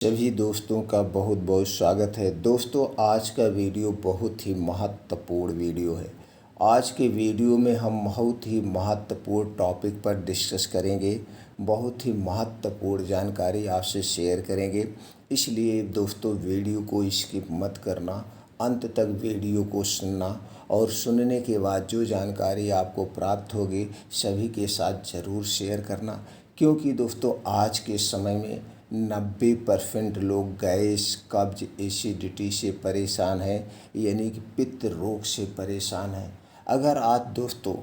सभी दोस्तों का बहुत बहुत स्वागत है। दोस्तों, आज का वीडियो बहुत ही महत्वपूर्ण वीडियो है। आज के वीडियो में हम बहुत ही महत्वपूर्ण टॉपिक पर डिस्कस करेंगे, बहुत ही महत्वपूर्ण जानकारी आपसे शेयर करेंगे। इसलिए दोस्तों, वीडियो को स्किप मत करना, अंत तक वीडियो को सुनना और सुनने के बाद जो जानकारी आपको प्राप्त होगी सभी के साथ ज़रूर शेयर करना। क्योंकि दोस्तों, आज के समय में 90% लोग गैस, कब्ज, एसिडिटी से परेशान हैं, यानी कि पित्त रोग से परेशान हैं। अगर आज दोस्तों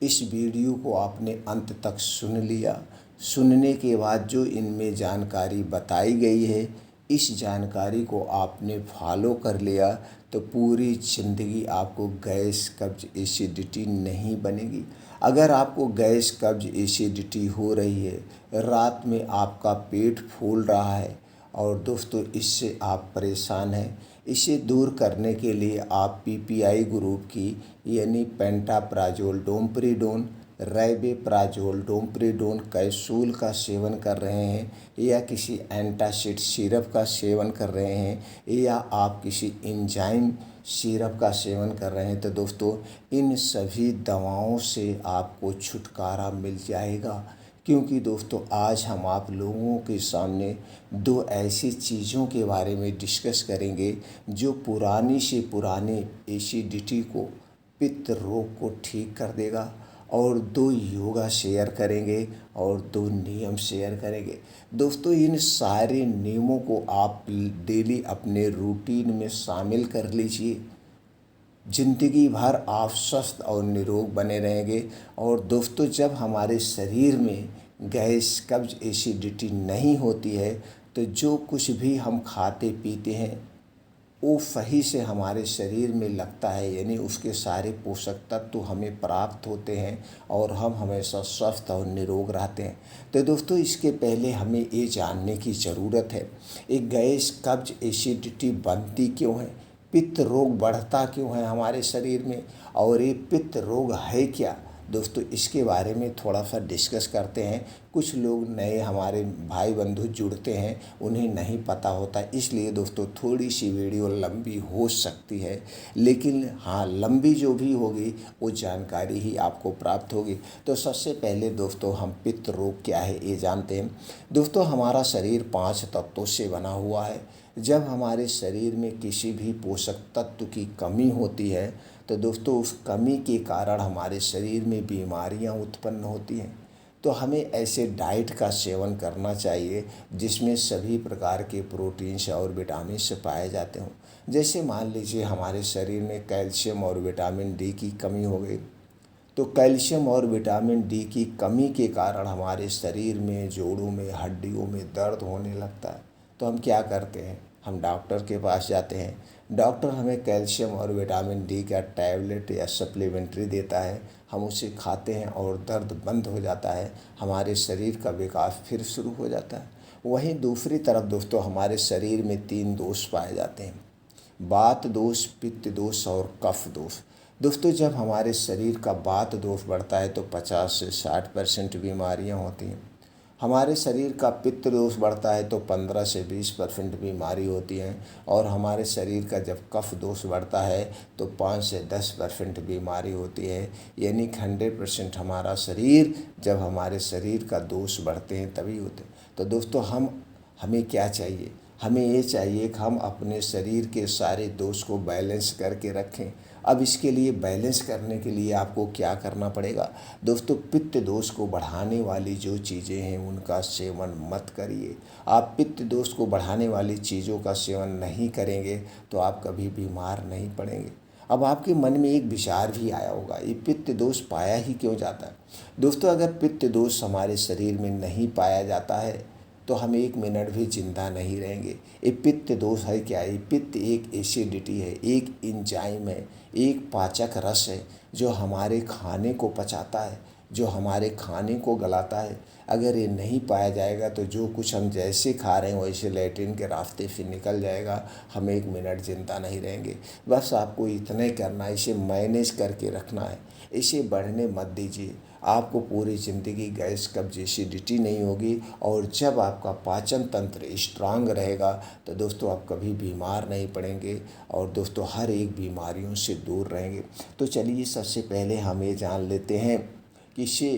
इस वीडियो को आपने अंत तक सुन लिया, सुनने के बाद जो इनमें जानकारी बताई गई है, इस जानकारी को आपने फॉलो कर लिया तो पूरी ज़िंदगी आपको गैस, कब्ज, एसिडिटी नहीं बनेगी। अगर आपको गैस, कब्ज, एसिडिटी हो रही है, रात में आपका पेट फूल रहा है और दोस्तों इससे आप परेशान हैं, इसे दूर करने के लिए आप पीपीआई ग्रुप की यानी पेंटाप्राजोल, डोमपेरिडोन, राइबेप्राजोल, डोमपेरिडोन कैप्सूल का सेवन कर रहे हैं या किसी एंटासिड सिरप का सेवन कर रहे हैं या आप किसी एंजाइम सिरप का सेवन कर रहे हैं, तो दोस्तों इन सभी दवाओं से आपको छुटकारा मिल जाएगा। क्योंकि दोस्तों, आज हम आप लोगों के सामने दो ऐसी चीज़ों के बारे में डिस्कस करेंगे जो पुरानी से पुरानी एसिडिटी को, पित्त रोग को ठीक कर देगा, और दो योगा शेयर करेंगे और दो नियम शेयर करेंगे। दोस्तों, इन सारे नियमों को आप डेली अपने रूटीन में शामिल कर लीजिए। ज़िंदगी भर आप स्वस्थ और निरोग बने रहेंगे। और दोस्तों, जब हमारे शरीर में गैस, कब्ज, एसिडिटी नहीं होती है तो जो कुछ भी हम खाते पीते हैं वो सही से हमारे शरीर में लगता है, यानी उसके सारे पोषक तत्व हमें प्राप्त होते हैं और हम हमेशा स्वस्थ और निरोग रहते हैं। तो दोस्तों, इसके पहले हमें ये जानने की ज़रूरत है, एक गैस, कब्ज, एसिडिटी बनती क्यों है, पित्त रोग बढ़ता क्यों है हमारे शरीर में, और ये पित्त रोग है क्या। दोस्तों, इसके बारे में थोड़ा सा डिस्कस करते हैं। कुछ लोग नए हमारे भाई बंधु जुड़ते हैं, उन्हें नहीं पता होता, इसलिए दोस्तों थोड़ी सी वीडियो लंबी हो सकती है, लेकिन हाँ, लंबी जो भी होगी वो जानकारी ही आपको प्राप्त होगी। तो सबसे पहले दोस्तों हम पित्त रोग क्या है ये जानते हैं। दोस्तों, हमारा शरीर 5 तत्वों से बना हुआ है। जब हमारे शरीर में किसी भी पोषक तत्व की कमी होती है तो दोस्तों उस कमी के कारण हमारे शरीर में बीमारियां उत्पन्न होती हैं। तो हमें ऐसे डाइट का सेवन करना चाहिए जिसमें सभी प्रकार के प्रोटीन्स और विटामिन्स पाए जाते हों। जैसे मान लीजिए हमारे शरीर में कैल्शियम और विटामिन डी की कमी हो गई, तो कैल्शियम और विटामिन डी की कमी के कारण हमारे शरीर में, जोड़ों में, हड्डियों में दर्द होने लगता है। तो हम क्या करते हैं, हम डॉक्टर के पास जाते हैं। डॉक्टर हमें कैल्शियम और विटामिन डी का टैबलेट या सप्लीमेंट्री देता है, हम उसे खाते हैं और दर्द बंद हो जाता है, हमारे शरीर का विकास फिर शुरू हो जाता है। वहीं दूसरी तरफ दोस्तों हमारे शरीर में 3 दोष पाए जाते हैं, वात दोष, पित्त दोष और कफ दोष। दोस्तों, जब हमारे शरीर का वात दोष बढ़ता है तो 50 से 60% बीमारियां होती हैं। हमारे शरीर का पित्त दोष बढ़ता है तो 15 से 20% बीमारी होती हैं। और हमारे शरीर का जब कफ दोष बढ़ता है तो 5 से 10% बीमारी होती है। यानी कि 100% हमारा शरीर, जब हमारे शरीर का दोष बढ़ते हैं तभी होते हैं। तो दोस्तों हमें क्या चाहिए, हमें ये चाहिए कि हम अपने शरीर के सारे दोष को बैलेंस करके रखें। अब इसके लिए बैलेंस करने के लिए आपको क्या करना पड़ेगा दोस्तों, पित्त दोष को बढ़ाने वाली जो चीज़ें हैं उनका सेवन मत करिए। आप पित्त दोष को बढ़ाने वाली चीज़ों का सेवन नहीं करेंगे तो आप कभी बीमार नहीं पड़ेंगे। अब आपके मन में एक विचार भी आया होगा, ये पित्त दोष पाया ही क्यों जाता है। दोस्तों, अगर पित्त दोष हमारे शरीर में नहीं पाया जाता है तो हम 1 मिनट भी जिंदा नहीं रहेंगे। ये पित्त दोष है क्या, ये पित्त एक एसिडिटी है, एक एंजाइम है, एक पाचक रस है जो हमारे खाने को पचाता है, जो हमारे खाने को गलाता है। अगर ये नहीं पाया जाएगा तो जो कुछ हम जैसे खा रहे हैं वैसे लैट्रिन के रास्ते से निकल जाएगा, हम 1 मिनट जिंदा नहीं रहेंगे। बस आपको इतना ही करना है, इसे मैनेज करके रखना है, इसे बढ़ने मत दीजिए। आपको पूरी ज़िंदगी गैस कब्ज एसिडिटी नहीं होगी। और जब आपका पाचन तंत्र स्ट्रांग रहेगा तो दोस्तों आप कभी बीमार नहीं पड़ेंगे और दोस्तों हर एक बीमारियों से दूर रहेंगे। तो चलिए सबसे पहले हम ये जान लेते हैं कि इसे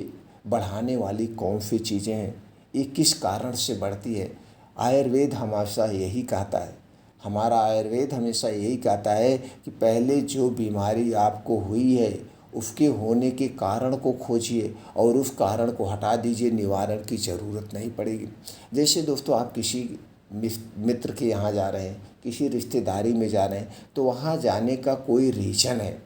बढ़ाने वाली कौन सी चीज़ें हैं, ये किस कारण से बढ़ती है। आयुर्वेद हमेशा यही कहता है, हमारा आयुर्वेद हमेशा यही कहता है कि पहले जो बीमारी आपको हुई है उसके होने के कारण को खोजिए और उस कारण को हटा दीजिए, निवारण की ज़रूरत नहीं पड़ेगी। जैसे दोस्तों आप किसी मित्र के यहाँ जा रहे हैं, किसी रिश्तेदारी में जा रहे हैं, तो वहाँ जाने का कोई रीज़न है,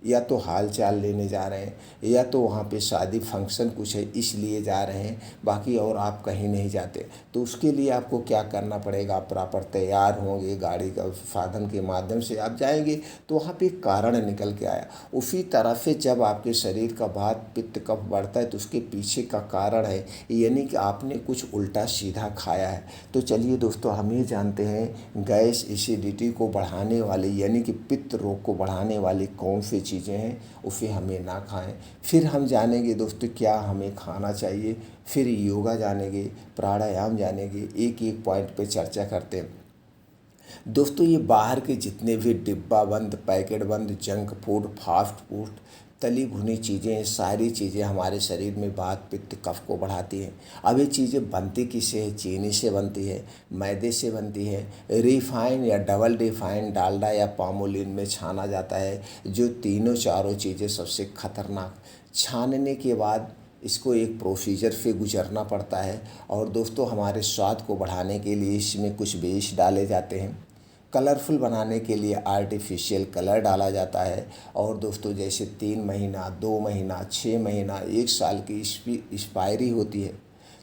या तो हाल चाल लेने जा रहे हैं या तो वहाँ पे शादी फंक्शन कुछ है इसलिए जा रहे हैं, बाकी और आप कहीं नहीं जाते। तो उसके लिए आपको क्या करना पड़ेगा, आप प्रॉपर तैयार होंगे, गाड़ी का साधन के माध्यम से आप जाएंगे तो वहाँ पे एक कारण निकल के आया। उसी तरह से जब आपके शरीर का वात पित्त कफ बढ़ता है तो उसके पीछे का कारण है, यानी कि आपने कुछ उल्टा सीधा खाया है। तो चलिए दोस्तों हम ये जानते हैं गैस एसिडिटी को बढ़ाने वाली यानी कि पित्त रोग को बढ़ाने वाली कौन सी चीज़ें हैं, उसे हमें ना खाएं। फिर हम जानेंगे दोस्तों क्या हमें खाना चाहिए, फिर योगा जानेंगे, प्राणायाम जानेंगे, एक एक पॉइंट पे चर्चा करते हैं। दोस्तों ये बाहर के जितने भी डिब्बा बंद पैकेट बंद जंक फूड फास्ट फूड तली भुनी चीज़ें, सारी चीज़ें हमारे शरीर में वात पित्त कफ को बढ़ाती हैं। अब ये चीज़ें बनती किससे है, चीनी से बनती है, मैदे से बनती है, रिफाइन या डबल रिफाइन डालडा या पामोलिन में छाना जाता है, जो तीनों चारों चीज़ें सबसे खतरनाक। छानने के बाद इसको एक प्रोसीजर से गुजरना पड़ता है और दोस्तों हमारे स्वाद को बढ़ाने के लिए इसमें कुछ बेस डाले जाते हैं, कलरफुल बनाने के लिए आर्टिफिशियल कलर डाला जाता है। और दोस्तों जैसे 3 महीना 2 महीना 6 महीना 1 साल की एक्सपायरी होती है,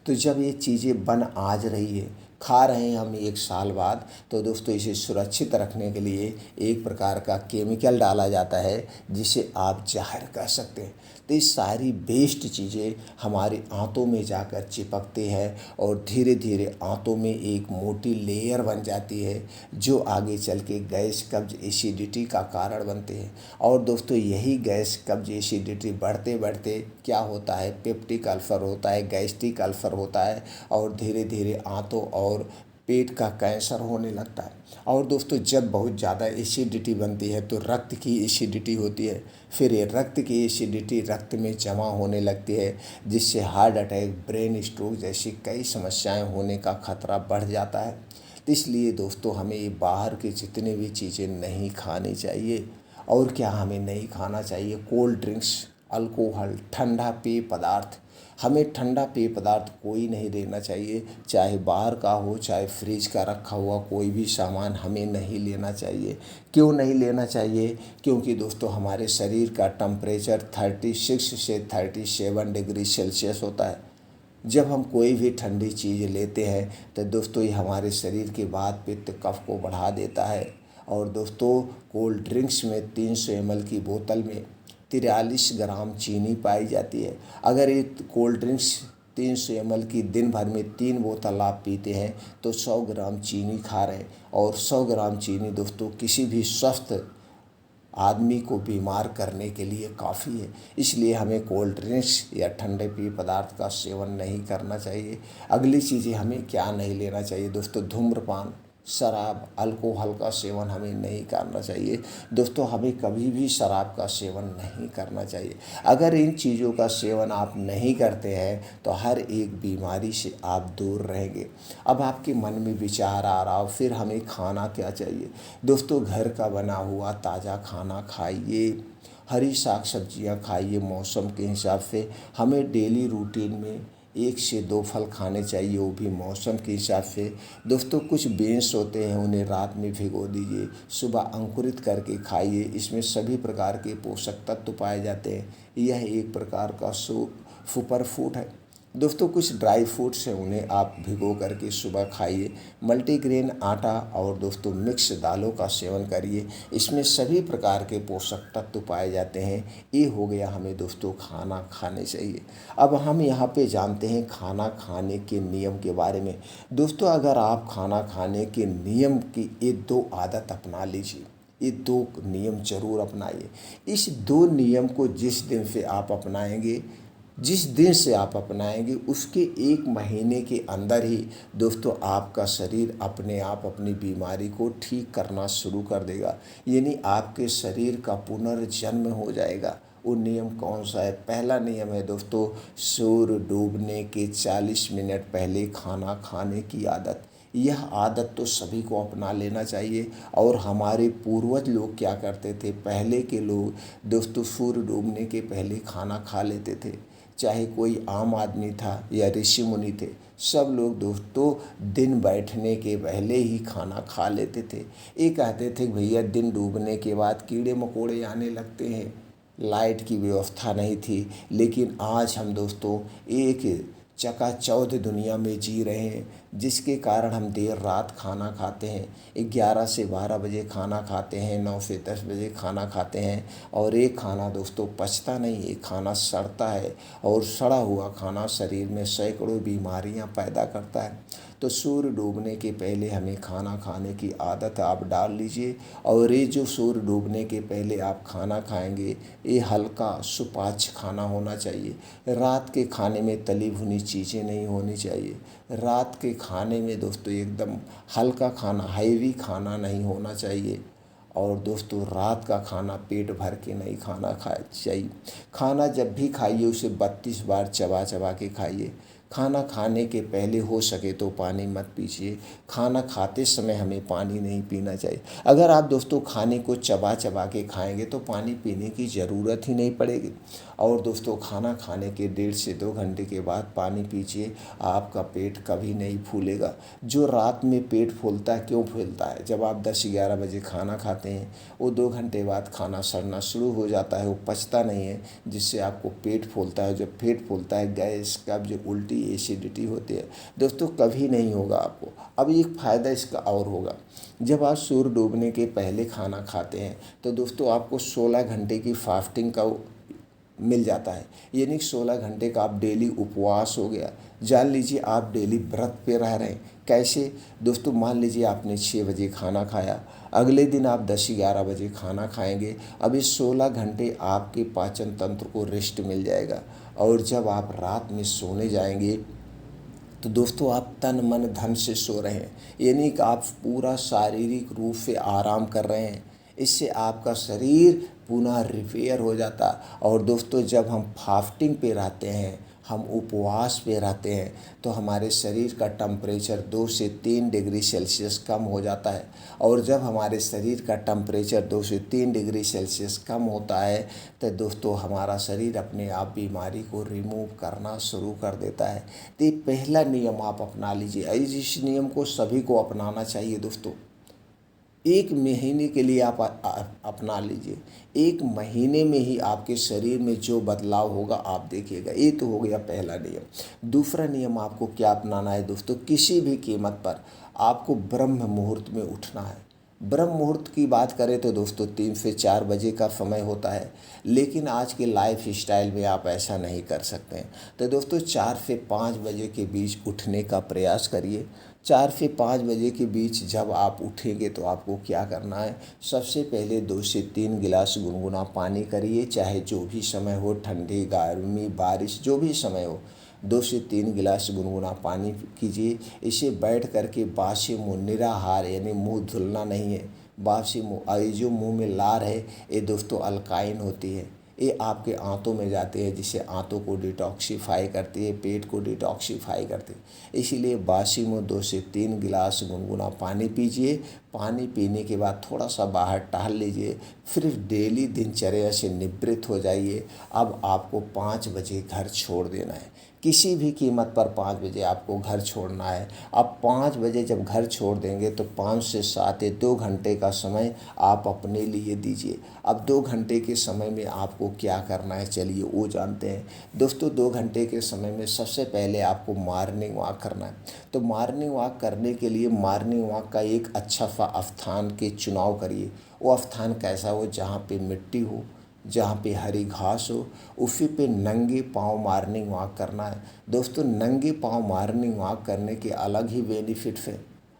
तो जब ये चीज़ें बन आज रही है खा रहे हैं हम 1 साल बाद, तो दोस्तों इसे सुरक्षित रखने के लिए एक प्रकार का केमिकल डाला जाता है जिसे आप जहर कह सकते हैं। तो ये सारी वेस्ट चीज़ें हमारे आंतों में जाकर चिपकती है और धीरे धीरे आंतों में एक मोटी लेयर बन जाती है जो आगे चल के गैस कब्ज एसिडिटी का कारण बनते हैं। और दोस्तों यही गैस कब्ज एसिडिटी बढ़ते बढ़ते क्या होता है, पेप्टिक अल्सर होता है, गैस्ट्रिक अल्सर होता है और धीरे धीरे आंतों और पेट का कैंसर होने लगता है। और दोस्तों जब बहुत ज़्यादा एसिडिटी बनती है तो रक्त की एसिडिटी होती है, फिर ये रक्त की एसिडिटी रक्त में जमा होने लगती है जिससे हार्ट अटैक ब्रेन स्ट्रोक जैसी कई समस्याएं होने का खतरा बढ़ जाता है। तो इसलिए दोस्तों हमें ये बाहर की जितनी भी चीज़ें नहीं खानी चाहिए। और क्या हमें नहीं खाना चाहिए, कोल्ड ड्रिंक्स, अल्कोहल, ठंडा पेय पदार्थ, हमें ठंडा पेय पदार्थ कोई नहीं लेना चाहिए, चाहे बाहर का हो चाहे फ्रिज का रखा हुआ कोई भी सामान हमें नहीं लेना चाहिए। क्यों नहीं लेना चाहिए, क्योंकि दोस्तों हमारे शरीर का टेम्परेचर 36 से 37 डिग्री सेल्सियस होता है। जब हम कोई भी ठंडी चीज़ लेते हैं तो दोस्तों ये हमारे शरीर के वात पित्त कफ को बढ़ा देता है। और दोस्तों कोल्ड ड्रिंक्स में 300 ml की बोतल में 43 ग्राम चीनी पाई जाती है। अगर ये कोल्ड ड्रिंक्स 300 ml की दिन भर में 3 बोतल आप पीते हैं तो 100 ग्राम चीनी खा रहे हैं। और 100 ग्राम चीनी दोस्तों किसी भी स्वस्थ आदमी को बीमार करने के लिए काफ़ी है। इसलिए हमें कोल्ड ड्रिंक्स या ठंडे पेय पदार्थ का सेवन नहीं करना चाहिए। अगली चीज़ें हमें क्या नहीं लेना चाहिए दोस्तों, धूम्रपान, शराब, अल्कोहल का सेवन हमें नहीं करना चाहिए। दोस्तों हमें कभी भी शराब का सेवन नहीं करना चाहिए। अगर इन चीज़ों का सेवन आप नहीं करते हैं तो हर एक बीमारी से आप दूर रहेंगे। अब आपके मन में विचार आ रहा हो फिर हमें खाना क्या चाहिए, दोस्तों घर का बना हुआ ताज़ा खाना खाइए, हरी साग सब्जियां खाइए मौसम के हिसाब से। हमें डेली रूटीन में 1 से 2 फल खाने चाहिए, वो भी मौसम के हिसाब से। दोस्तों कुछ बीन्स होते हैं उन्हें रात में भिगो दीजिए, सुबह अंकुरित करके खाइए, इसमें सभी प्रकार के पोषक तत्व पाए जाते हैं। यह एक प्रकार का सुपर फूड है। दोस्तों कुछ ड्राई फ्रूट्स हैं उन्हें आप भिगो करके सुबह खाइए। मल्टीग्रेन आटा और दोस्तों मिक्स दालों का सेवन करिए, इसमें सभी प्रकार के पोषक तत्व पाए जाते हैं। ये हो गया हमें दोस्तों खाना खाने चाहिए। अब हम यहाँ पे जानते हैं खाना खाने के नियम के बारे में। दोस्तों अगर आप खाना खाने के नियम की ये 2 आदत अपना लीजिए, ये 2 नियम जरूर अपनाइए। इस 2 नियम को जिस दिन से आप अपनाएंगे जिस दिन से आप अपनाएंगे उसके 1 महीने के अंदर ही दोस्तों आपका शरीर अपने आप अपनी बीमारी को ठीक करना शुरू कर देगा। यानी आपके शरीर का पुनर्जन्म हो जाएगा। वो नियम कौन सा है? पहला नियम है दोस्तों, सूर्य डूबने के 40 मिनट पहले खाना खाने की आदत। यह आदत तो सभी को अपना लेना चाहिए। और हमारे पूर्वज लोग क्या करते थे? पहले के लोग दोस्तों सूर्य डूबने के पहले खाना खा लेते थे। चाहे कोई आम आदमी था या ऋषि मुनि थे, सब लोग दोस्तों दिन बैठने के पहले ही खाना खा लेते थे। ये कहते थे भैया दिन डूबने के बाद कीड़े मकोड़े आने लगते हैं, लाइट की व्यवस्था नहीं थी। लेकिन आज हम दोस्तों एक चकाचौंध दुनिया में जी रहे हैं, जिसके कारण हम देर रात खाना खाते हैं। 11 से 12 बजे खाना खाते हैं, 9 से 10 बजे खाना खाते हैं। और एक खाना दोस्तों पचता नहीं, एक खाना सड़ता है। और सड़ा हुआ खाना शरीर में सैकड़ों बीमारियां पैदा करता है। तो सूर्य डूबने के पहले हमें खाना खाने की आदत आप डाल लीजिए। और ये जो सूर्य डूबने के पहले आप खाना खाएंगे, ये हल्का सुपाच्य खाना होना चाहिए। रात के खाने में तली भुनी चीज़ें नहीं होनी चाहिए। रात के खाने में दोस्तों एकदम हल्का खाना, हैवी खाना नहीं होना चाहिए। और दोस्तों रात का खाना पेट भर के नहीं खाना चाहिए। खाना जब भी खाइए उसे 32 बार चबा चबा के खाइए। खाना खाने के पहले हो सके तो पानी मत पीजिए। खाना खाते समय हमें पानी नहीं पीना चाहिए। अगर आप दोस्तों खाने को चबा चबा के खाएंगे तो पानी पीने की ज़रूरत ही नहीं पड़ेगी। और दोस्तों खाना खाने के 1.5 से 2 घंटे के बाद पानी पीजिए, आपका पेट कभी नहीं फूलेगा। जो रात में पेट फूलता है, क्यों फूलता है? जब आप 10-11 बजे खाना खाते हैं, वो 2 घंटे बाद खाना सड़ना शुरू हो जाता है, वो पचता नहीं है, जिससे आपको पेट फूलता है। जब पेट फूलता है, गैस, कब्ज, उल्टी, एसिडिटी होती है। दोस्तों कभी नहीं होगा आपको। अब एक फ़ायदा इसका और होगा, जब आप सूर्य डूबने के पहले खाना खाते हैं तो दोस्तों आपको 16 घंटे की फास्टिंग का मिल जाता है। यानी 16 घंटे का आप डेली उपवास हो गया। जान लीजिए आप डेली व्रत पे रह रहे हैं। कैसे दोस्तों? मान लीजिए आपने 6 बजे खाना खाया, अगले दिन आप 10-11 बजे खाना खाएंगे। अब इस 16 घंटे आपके पाचन तंत्र को रेस्ट मिल जाएगा। और जब आप रात में सोने जाएंगे तो दोस्तों आप तन मन धन से सो रहे हैं। यानी कि आप पूरा शारीरिक रूप से आराम कर रहे हैं। इससे आपका शरीर पुनः रिपेयर हो जाता। और दोस्तों जब हम फास्टिंग पे रहते हैं, हम उपवास पे रहते हैं, तो हमारे शरीर का टेम्परेचर 2 से 3 डिग्री सेल्सियस कम हो जाता है। और जब हमारे शरीर का टेम्परेचर 2 से 3 डिग्री सेल्सियस कम होता है तो दोस्तों हमारा शरीर अपने आप बीमारी को रिमूव करना शुरू कर देता है। तो ये पहला नियम आप अपना लीजिए। इस नियम को सभी को अपनाना चाहिए दोस्तों। 1 महीने के लिए आप अपना लीजिए। 1 महीने में ही आपके शरीर में जो बदलाव होगा आप देखिएगा। ये तो हो गया पहला नियम। दूसरा नियम आपको क्या अपनाना है दोस्तों? किसी भी कीमत पर आपको ब्रह्म मुहूर्त में उठना है। ब्रह्म मुहूर्त की बात करें तो दोस्तों 3 से 4 बजे का समय होता है, लेकिन आज के लाइफ स्टाइल में आप ऐसा नहीं कर सकते हैं। तो दोस्तों 4 से 5 बजे के बीच उठने का प्रयास करिए। 4 से 5 बजे के बीच जब आप उठेंगे तो आपको क्या करना है? सबसे पहले 2 से 3 गिलास गुनगुना पानी करिए। चाहे जो भी समय हो, ठंडी, गर्मी, बारिश, जो भी समय हो, 2 से 3 गिलास गुनगुना पानी कीजिए। इसे बैठ करके बासी मुँह, निराहार, यानी मुंह धुलना नहीं है। बासी मुँह, ये जो मुंह में लार है ये दोस्तों अल्काइन होती है। ये आपके आंतों में जाते हैं, जिससे आंतों को डिटॉक्सिफाई करती है, पेट को डिटॉक्सिफाई करती है। इसीलिए बासी मुँह 2 से 3 गिलास गुनगुना पानी पीजिए। पानी पीने के बाद थोड़ा सा बाहर टहल लीजिए। फिर डेली दिनचर्या से निवृत्त हो जाइए। अब आपको 5 बजे घर छोड़ देना है। किसी भी कीमत पर 5 बजे आपको घर छोड़ना है। अब 5 बजे जब घर छोड़ देंगे तो 5 से 7 या 2 घंटे का समय आप अपने लिए दीजिए। अब 2 घंटे के समय में आपको क्या करना है, चलिए वो जानते हैं। दोस्तों 2 घंटे के समय में सबसे पहले आपको मॉर्निंग वॉक करना है। तो मॉर्निंग वॉक करने के लिए मॉर्निंग वॉक का एक अच्छा सा स्थान के चुनाव करिए। वो स्थान कैसा हो? जहाँ पे मिट्टी हो, जहाँ पे हरी घास हो, उसी पे नंगे पाँव मॉर्निंग वॉक करना है। दोस्तों नंगे पाँव मॉर्निंग वॉक करने के अलग ही बेनिफिट है।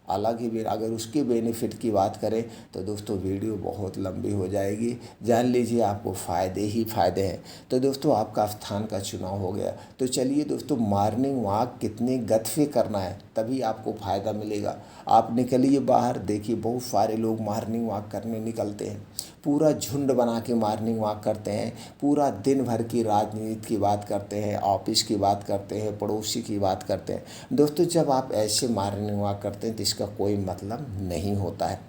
अलग ही अगर उसके बेनिफिट की बात करें तो दोस्तों वीडियो बहुत लंबी हो जाएगी। जान लीजिए आपको फ़ायदे ही फ़ायदे हैं। तो दोस्तों आपका स्थान का चुनाव हो गया। तो चलिए दोस्तों, मॉर्निंग वॉक कितनी गति से करना है तभी आपको फ़ायदा मिलेगा। आप निकलिए बाहर, देखिए बहुत सारे लोग मॉर्निंग वॉक करने निकलते हैं, पूरा झुंड बना के मॉर्निंग वॉक करते हैं, पूरा दिन भर की राजनीति की बात करते हैं, ऑफिस की बात करते हैं, पड़ोसी की बात करते हैं। दोस्तों जब आप ऐसे मॉर्निंग वॉक करते हैं तो इसका कोई मतलब नहीं होता है।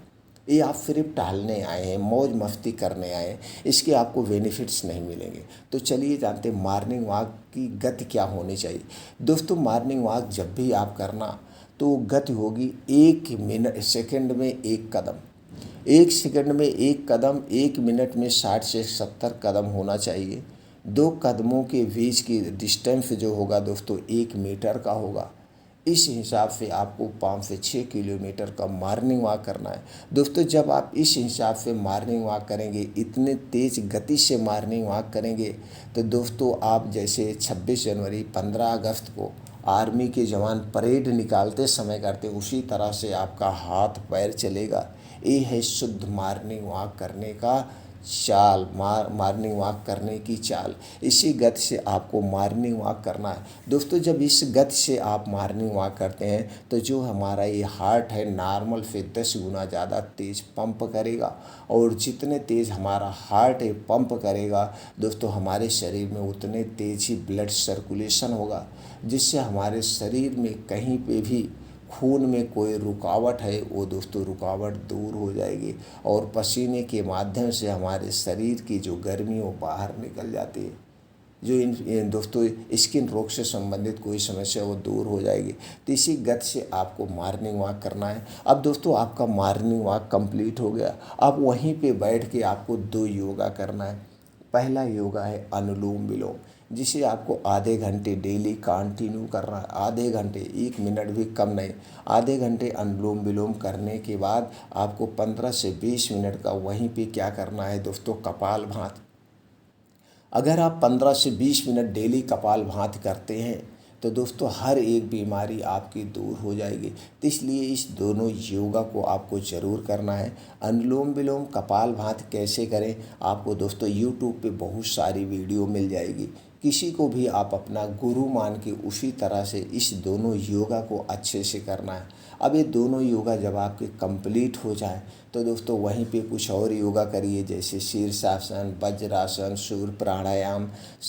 ये आप सिर्फ टहलने आए हैं, मौज मस्ती करने आए हैं, इसके आपको बेनिफिट्स नहीं मिलेंगे। तो चलिए जानते हैं मॉर्निंग वॉक की गति क्या होनी चाहिए। दोस्तों मॉर्निंग वॉक जब भी आप करना तो गति होगी 1 सेकंड में 1 कदम, 1 सेकंड में 1 कदम, 1 मिनट में 60 से 70 कदम होना चाहिए। 2 कदमों के बीच की डिस्टेंस जो होगा दोस्तों 1 मीटर का होगा। इस हिसाब से आपको 5 से 6 किलोमीटर का मॉर्निंग वॉक करना है। दोस्तों जब आप इस हिसाब से मॉर्निंग वॉक करेंगे, इतने तेज़ गति से मॉर्निंग वॉक करेंगे, तो दोस्तों आप जैसे 26 जनवरी 15 अगस्त को आर्मी के जवान परेड निकालते समय करते, उसी तरह से आपका हाथ पैर चलेगा। ये है शुद्ध मॉर्निंग वॉक करने का चाल, मॉर्निंग वॉक करने की चाल। इसी गति से आपको मॉर्निंग वॉक करना है। दोस्तों जब इस गति से आप मॉर्निंग वॉक करते हैं तो जो हमारा ये हार्ट है नॉर्मल से 10 गुना ज़्यादा तेज़ पंप करेगा, और जितने तेज़ हमारा हार्ट है पंप करेगा दोस्तों हमारे शरीर में उतने तेज़ ही ब्लड सर्कुलेशन होगा, जिससे हमारे शरीर में कहीं पे भी खून में कोई रुकावट है वो दोस्तों रुकावट दूर हो जाएगी, और पसीने के माध्यम से हमारे शरीर की जो गर्मी वो बाहर निकल जाती है। जो इन दोस्तों स्किन रोग से संबंधित कोई समस्या वो दूर हो जाएगी। तो इसी गति से आपको मॉर्निंग वॉक करना है। अब दोस्तों आपका मॉर्निंग वॉक कंप्लीट हो गया। अब वहीं पे बैठ के आपको 2 योगा करना है। पहला योगा है अनुलोम विलोम, जिसे आपको आधे घंटे डेली कंटिन्यू करना है। आधे घंटे, 1 मिनट भी कम नहीं। आधे घंटे अनुलोम विलोम करने के बाद आपको 15 से 20 मिनट का वहीं पे क्या करना है दोस्तों, कपालभाति। अगर आप 15 से 20 मिनट डेली कपालभाति करते हैं तो दोस्तों हर एक बीमारी आपकी दूर हो जाएगी। तो इसलिए इस दोनों योगा को आपको ज़रूर करना है। अनुलोम विलोम कपालभाति कैसे करें, आपको दोस्तों यूट्यूब पे बहुत सारी वीडियो मिल जाएगी। किसी को भी आप अपना गुरु मान के उसी तरह से इस दोनों योगा को अच्छे से करना है। अब ये दोनों योगा जब आपके कंप्लीट हो जाए तो दोस्तों वहीं पे कुछ और योगा करिए, जैसे शीर्षासन, वज्रासन, सूर्य प्राणायाम,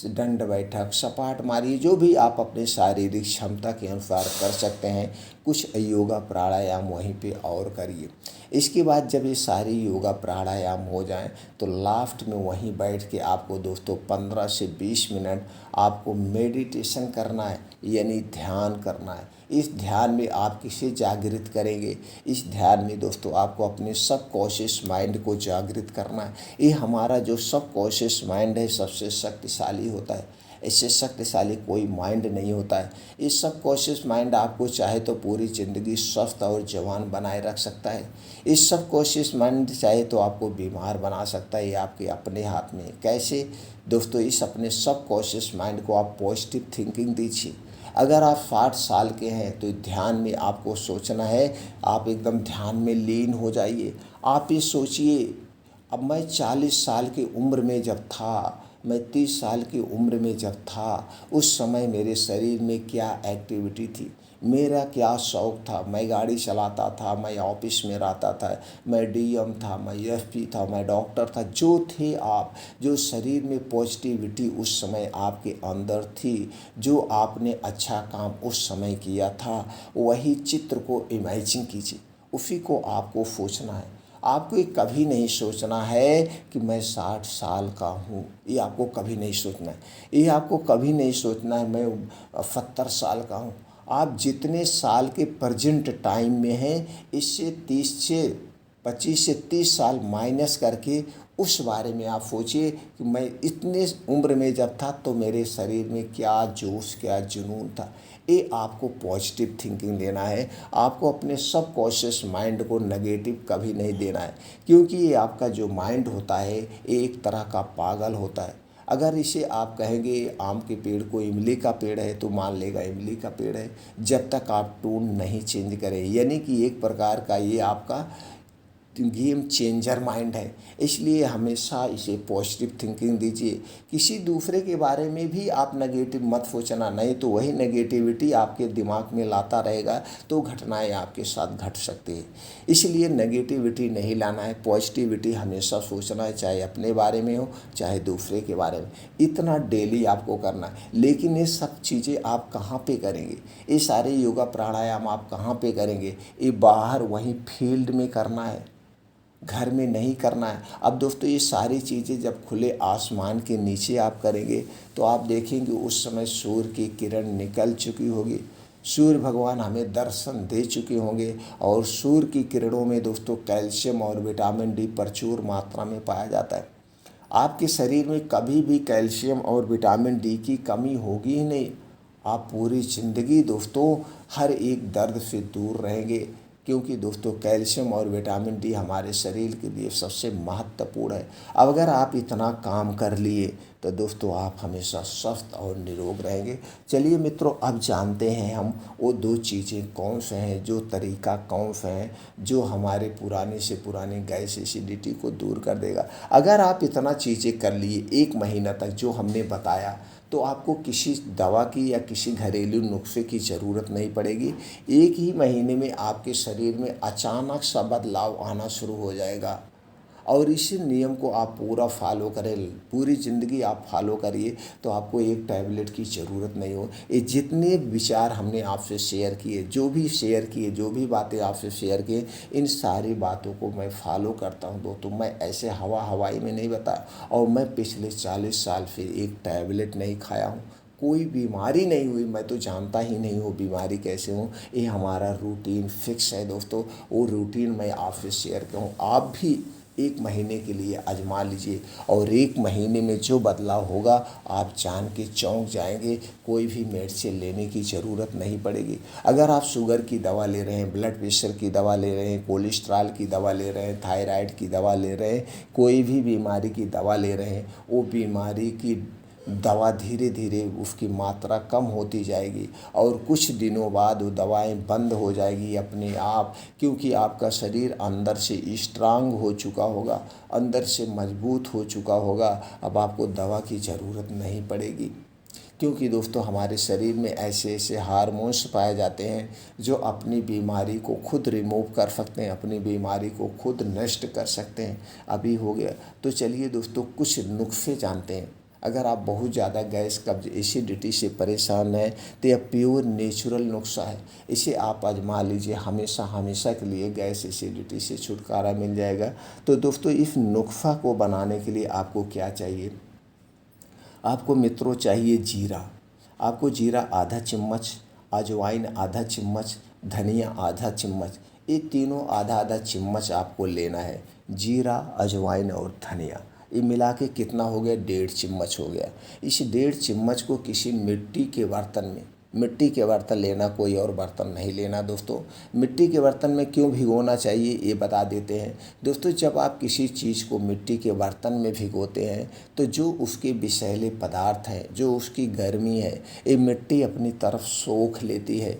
दंड बैठक, सपाट मारिए, जो भी आप अपने शारीरिक क्षमता के अनुसार कर सकते हैं। कुछ योगा प्राणायाम वहीं पे और करिए। इसके बाद जब ये सारी योगा प्राणायाम हो जाएं तो लास्ट में वहीं बैठ के आपको दोस्तों 15 से 20 मिनट आपको मेडिटेशन करना है, यानी ध्यान करना है। इस ध्यान में आप किसे जागृत करेंगे, इस ध्यान में दोस्तों आपको अपने सबकॉन्शियस माइंड को जागृत करना है। ये हमारा जो सबकॉन्शियस माइंड है सबसे शक्तिशाली होता है, इससे शक्तिशाली कोई माइंड नहीं होता है। इस सबकॉन्शियस माइंड आपको चाहे तो पूरी ज़िंदगी स्वस्थ और जवान बनाए रख सकता है। इस सबकॉन्शियस माइंड चाहे तो आपको बीमार बना सकता है, ये आपके अपने हाथ में है। कैसे दोस्तों, इस अपने सबकॉन्शियस माइंड को आप पॉजिटिव थिंकिंग दीजिए। अगर आप 60 साल के हैं तो ध्यान में आपको सोचना है, आप एकदम ध्यान में लीन हो जाइए। आप ये सोचिए, अब मैं 40 साल की उम्र में जब था, मैं 30 साल की उम्र में जब था, उस समय मेरे शरीर में क्या एक्टिविटी थी, मेरा क्या शौक़ था। मैं गाड़ी चलाता था, मैं ऑफिस में रहता था, मैं डीएम था, मैं एसपी था, मैं डॉक्टर था। जो थे आप, जो शरीर में पॉजिटिविटी उस समय आपके अंदर थी, जो आपने अच्छा काम उस समय किया था, वही चित्र को इमेजिन कीजिए, उसी को आपको सोचना है। आपको ये कभी नहीं सोचना है कि मैं 60 साल का हूँ, ये आपको कभी नहीं सोचना है। ये आपको कभी नहीं सोचना है मैं 70 साल का हूँ। आप जितने साल के प्रेजेंट टाइम में हैं, इससे 25 से 30 साल माइनस करके उस बारे में आप सोचिए कि मैं इतने उम्र में जब था तो मेरे शरीर में क्या जोश, क्या जुनून था। ये आपको पॉजिटिव थिंकिंग देना है। आपको अपने सबकॉन्शियस माइंड को नेगेटिव कभी नहीं देना है, क्योंकि ये आपका जो माइंड होता है ये एक तरह का पागल होता है। अगर इसे आप कहेंगे आम के पेड़ को इमली का पेड़ है तो मान लेगा इमली का पेड़ है, जब तक आप टोन नहीं चेंज करें। यानी कि एक प्रकार का ये आपका गेम चेंजर माइंड है। इसलिए हमेशा इसे पॉजिटिव थिंकिंग दीजिए। किसी दूसरे के बारे में भी आप नेगेटिव मत सोचना, नहीं तो वही नेगेटिविटी आपके दिमाग में लाता रहेगा तो घटनाएं आपके साथ घट सकती है। इसलिए नेगेटिविटी नहीं लाना है, पॉजिटिविटी हमेशा सोचना है, चाहे अपने बारे में हो चाहे दूसरे के बारे में। इतना डेली आपको करना है। लेकिन ये सब चीज़ें आप कहाँ पे करेंगे? ये सारे योगा प्राणायाम आप कहाँ पे करेंगे? ये बाहर वहीं फील्ड में करना है, घर में नहीं करना है। अब दोस्तों ये सारी चीज़ें जब खुले आसमान के नीचे आप करेंगे तो आप देखेंगे उस समय सूर्य की किरण निकल चुकी होगी, सूर्य भगवान हमें दर्शन दे चुके होंगे। और सूर्य की किरणों में दोस्तों कैल्शियम और विटामिन डी प्रचुर मात्रा में पाया जाता है। आपके शरीर में कभी भी कैल्शियम और विटामिन डी की कमी होगी ही नहीं। आप पूरी ज़िंदगी दोस्तों हर एक दर्द से दूर रहेंगे, क्योंकि दोस्तों कैल्शियम और विटामिन डी हमारे शरीर के लिए सबसे महत्वपूर्ण है। अब अगर आप इतना काम कर लिए तो दोस्तों आप हमेशा स्वस्थ और निरोग रहेंगे। चलिए मित्रों, अब जानते हैं हम वो 2 चीज़ें कौन से हैं, जो तरीका कौन से हैं जो हमारे पुराने से पुराने गैस एसिडिटी को दूर कर देगा। अगर आप इतना चीज़ें कर लिए 1 महीना तक जो हमने बताया, तो आपको किसी दवा की या किसी घरेलू नुस्खे की ज़रूरत नहीं पड़ेगी। 1 ही महीने में आपके शरीर में अचानक सा बदलाव आना शुरू हो जाएगा। और इसी नियम को आप पूरा फॉलो करें, पूरी ज़िंदगी आप फॉलो करिए, तो आपको एक टैबलेट की ज़रूरत नहीं हो। ये जितने विचार हमने आपसे शेयर किए, जो भी बातें आपसे शेयर किए, इन सारी बातों को मैं फॉलो करता हूँ दोस्तों। मैं ऐसे हवाई में नहीं बताया। और मैं पिछले 40 साल से एक टैबलेट नहीं खाया हूँ, कोई बीमारी नहीं हुई, मैं तो जानता ही नहीं हूँ बीमारी कैसे हूँ। ये हमारा रूटीन फिक्स है दोस्तों, वो रूटीन मैं आपसे शेयर करूँ। आप भी 1 महीने के लिए आजमा लीजिए, और 1 महीने में जो बदलाव होगा आप जान के चौंक जाएंगे। कोई भी मेडिसिन लेने की ज़रूरत नहीं पड़ेगी। अगर आप शुगर की दवा ले रहे हैं, ब्लड प्रेशर की दवा ले रहे हैं, कोलेस्ट्रॉल की दवा ले रहे हैं, थायराइड की दवा ले रहे हैं, कोई भी बीमारी की दवा ले रहे हैं, वो बीमारी की दवा धीरे धीरे उसकी मात्रा कम होती जाएगी, और कुछ दिनों बाद वो दवाएं बंद हो जाएगी अपने आप, क्योंकि आपका शरीर अंदर से स्ट्रांग हो चुका होगा, अंदर से मजबूत हो चुका होगा। अब आपको दवा की ज़रूरत नहीं पड़ेगी, क्योंकि दोस्तों हमारे शरीर में ऐसे ऐसे हार्मोन्स पाए जाते हैं जो अपनी बीमारी को खुद रिमूव कर सकते हैं, अपनी बीमारी को खुद नष्ट कर सकते हैं। अभी हो गया तो चलिए दोस्तों कुछ नुस्खे जानते हैं। अगर आप बहुत ज़्यादा गैस कब्ज एसिडिटी से परेशान हैं तो यह प्योर नेचुरल नुस्खा है, इसे आप आजमा लीजिए। हमेशा हमेशा के लिए गैस एसिडिटी से छुटकारा मिल जाएगा। तो दोस्तों इस नुस्खा को बनाने के लिए आपको क्या चाहिए? आपको मित्रों चाहिए जीरा। आपको जीरा आधा चम्मच, अजवाइन आधा चम्मच, धनिया आधा चम्मच, ये तीनों आधा आधा चम्मच आपको लेना है। जीरा, अजवाइन और धनिया ये मिला के कितना हो गया? 1.5 चम्मच हो गया। इस 1.5 चम्मच को किसी मिट्टी के बर्तन में, मिट्टी के बर्तन लेना, कोई और बर्तन नहीं लेना दोस्तों। मिट्टी के बर्तन में क्यों भिगोना चाहिए ये बता देते हैं दोस्तों। जब आप किसी चीज़ को मिट्टी के बर्तन में भिगोते हैं तो जो उसके विषैले पदार्थ हैं, जो उसकी गर्मी है, ये मिट्टी अपनी तरफ सोख लेती है,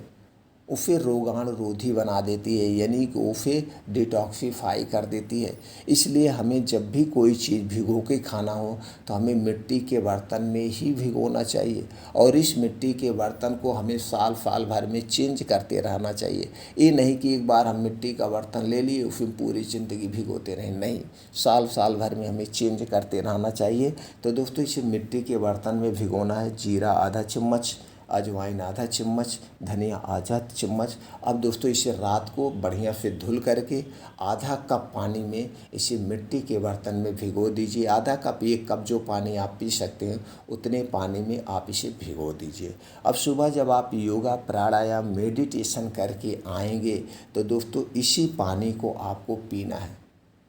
उसे रोगाणुरोधी बना देती है, यानी कि उसे डिटॉक्सिफाई कर देती है। इसलिए हमें जब भी कोई चीज़ भिगो के खाना हो तो हमें मिट्टी के बर्तन में ही भिगोना चाहिए, और इस मिट्टी के बर्तन को हमें साल भर में चेंज करते रहना चाहिए। ये नहीं कि एक बार हम मिट्टी का बर्तन ले लिए उसमें पूरी ज़िंदगी भिगोते रहें, नहीं, साल भर में हमें चेंज करते रहना चाहिए। तो दोस्तों इसे मिट्टी के बर्तन में भिगोना है। जीरा आधा चम्मच, अजवाइन आधा चम्मच, धनिया आधा चम्मच। अब दोस्तों इसे रात को बढ़िया से धुल करके आधा कप पानी में इसे मिट्टी के बर्तन में भिगो दीजिए। आधा कप, 1 कप जो पानी आप पी सकते हैं उतने पानी में आप इसे भिगो दीजिए। अब सुबह जब आप योगा प्राणायाम मेडिटेशन करके आएंगे तो दोस्तों इसी पानी को आपको पीना है।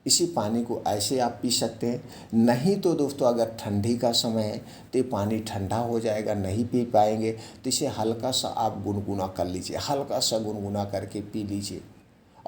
इसी पानी को ऐसे आप पी सकते हैं। नहीं तो दोस्तों अगर ठंडी का समय है तो ये पानी ठंडा हो जाएगा, नहीं पी पाएंगे, तो इसे हल्का सा आप गुनगुना कर लीजिए, हल्का सा गुनगुना करके पी लीजिए।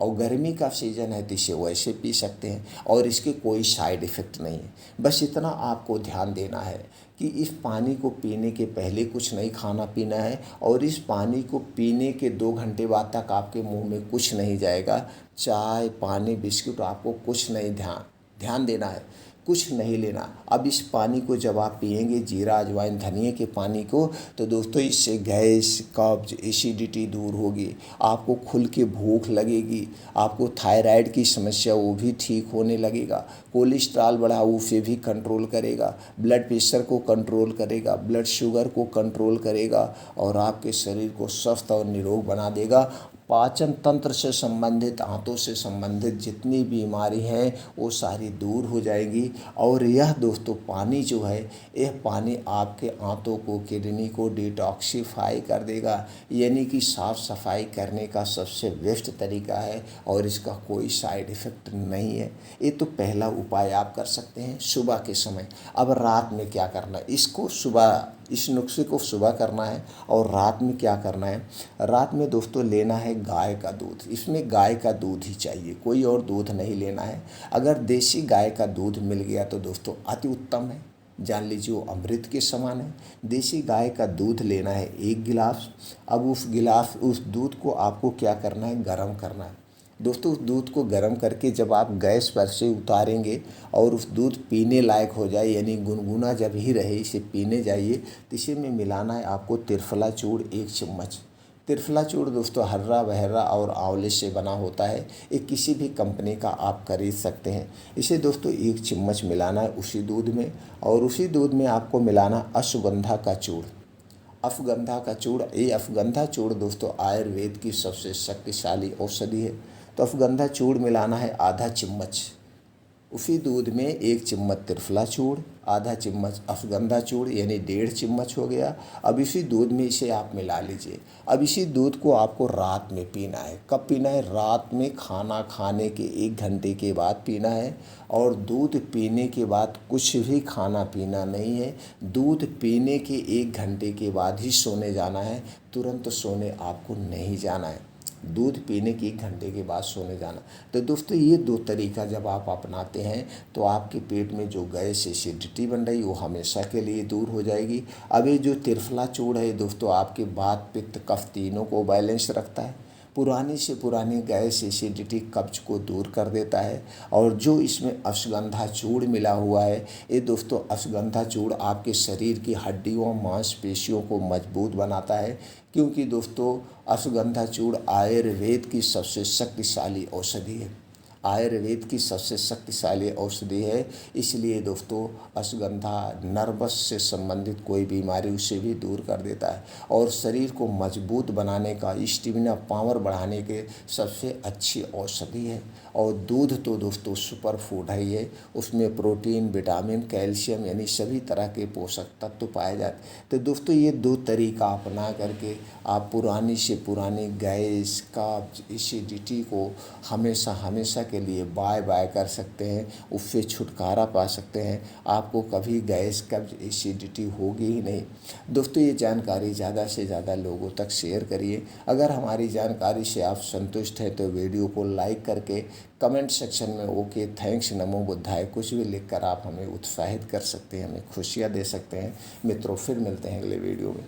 और गर्मी का सीज़न है तो इसे वैसे पी सकते हैं और इसके कोई साइड इफ़ेक्ट नहीं है। बस इतना आपको ध्यान देना है कि इस पानी को पीने के पहले कुछ नहीं खाना पीना है और इस पानी को पीने के 2 घंटे बाद तक आपके मुंह में कुछ नहीं जाएगा। चाय, पानी, बिस्कुट आपको कुछ नहीं ध्यान देना है, कुछ नहीं लेना। अब इस पानी को जब आप पिएंगे, जीरा, अजवाइन, धनिए के पानी को, तो दोस्तों इससे गैस, कब्ज, एसिडिटी दूर होगी। आपको खुल के भूख लगेगी। आपको थायराइड की समस्या वो भी ठीक होने लगेगा। कोलेस्ट्रॉल बढ़ा उसे भी कंट्रोल करेगा। ब्लड प्रेशर को कंट्रोल करेगा। ब्लड शुगर को कंट्रोल करेगा और आपके शरीर को स्वस्थ और निरोग बना देगा। पाचन तंत्र से संबंधित, आंतों से संबंधित जितनी बीमारी हैं वो सारी दूर हो जाएंगी। और यह दोस्तों पानी जो है, यह पानी आपके आंतों को, किडनी को डिटॉक्सिफाई कर देगा, यानी कि साफ़ सफाई करने का सबसे बेस्ट तरीका है और इसका कोई साइड इफ़ेक्ट नहीं है। ये तो पहला उपाय आप कर सकते हैं सुबह के समय। अब रात में क्या करना है, इस नुस्खे को सुबह करना है और रात में क्या करना है, रात में दोस्तों लेना है गाय का दूध। इसमें गाय का दूध ही चाहिए, कोई और दूध नहीं लेना है। अगर देसी गाय का दूध मिल गया तो दोस्तों अति उत्तम है, जान लीजिए वो अमृत के समान है। देसी गाय का दूध लेना है 1 गिलास। अब उस दूध को आपको क्या करना है, गर्म करना है। दोस्तों उस दूध को गर्म करके जब आप गैस पर से उतारेंगे और उस दूध पीने लायक हो जाए, यानी गुनगुना जब ही रहे, इसे पीने जाइए, तो इसी में मिलाना है आपको त्रिफला चूर्ण 1 चम्मच। त्रिफला चूर्ण दोस्तों हर्रा बहरा और आंवले से बना होता है। ये किसी भी कंपनी का आप खरीद सकते हैं। इसे दोस्तों 1 चम्मच मिलाना है उसी दूध में और उसी दूध में आपको मिलाना अश्वगंधा का चूर्ण। अश्वगंधा का चूर्ण, ये अश्वगंधा चूर्ण दोस्तों आयुर्वेद की सबसे शक्तिशाली औषधि है। तो अश्वगंधा चूर्ण मिलाना है आधा चम्मच। उसी दूध में 1 चम्मच त्रिफला चूर्ण, आधा चम्मच अश्वगंधा चूर्ण, यानी 1.5 चम्मच हो गया। अब इसी दूध में इसे आप मिला लीजिए। अब इसी दूध को आपको रात में पीना है। कब पीना है, रात में खाना खाने के 1 घंटे के बाद पीना है। और दूध पीने के बाद कुछ भी खाना पीना नहीं है। दूध पीने के 1 घंटे के बाद ही सोने जाना है, तुरंत सोने आपको नहीं जाना है। दूध पीने के 1 घंटे के बाद सोने जाना। तो दोस्तों ये 2 तरीका जब आप अपनाते हैं तो आपके पेट में जो गैस, एसिडिटी बन रही वो हमेशा के लिए दूर हो जाएगी। अब ये जो त्रिफला चूर्ण है दोस्तों आपके वात, पित्त, कफ तीनों को बैलेंस रखता है। पुरानी से पुरानी गैस, एसिडिटी, कब्ज को दूर कर देता है। और जो इसमें अश्वगंधा चूर्ण मिला हुआ है, ये दोस्तों अश्वगंधा चूर्ण आपके शरीर की हड्डियों, मांसपेशियों को मजबूत बनाता है। क्योंकि दोस्तों अश्वगंधा चूर्ण आयुर्वेद की सबसे शक्तिशाली औषधि है। आयुर्वेद की सबसे शक्तिशाली औषधि है। इसलिए दोस्तों अश्वगंधा नर्वस से संबंधित कोई बीमारी उसे भी दूर कर देता है और शरीर को मजबूत बनाने का, स्टेमिना पावर बढ़ाने के सबसे अच्छी औषधि है। और दूध तो दोस्तों सुपर फूड है ये, उसमें प्रोटीन, विटामिन, कैल्शियम यानी सभी तरह के पोषक तत्व पाए जाते हैं। तो दोस्तों ये 2 तरीका अपना करके आप पुरानी से पुरानी गैस, कब्ज, एसिडिटी को हमेशा के लिए बाय बाय कर सकते हैं, उससे छुटकारा पा सकते हैं। आपको कभी गैस, कब्ज, एसिडिटी होगी ही नहीं। दोस्तों ये जानकारी ज़्यादा से ज़्यादा लोगों तक शेयर करिए। अगर हमारी जानकारी से आप संतुष्ट हैं तो वीडियो को लाइक करके कमेंट सेक्शन में ओके, थैंक्स, नमो बुद्धाय कुछ भी लिखकर आप हमें उत्साहित कर सकते हैं, हमें खुशियाँ दे सकते हैं। मित्रों फिर मिलते हैं अगले वीडियो में।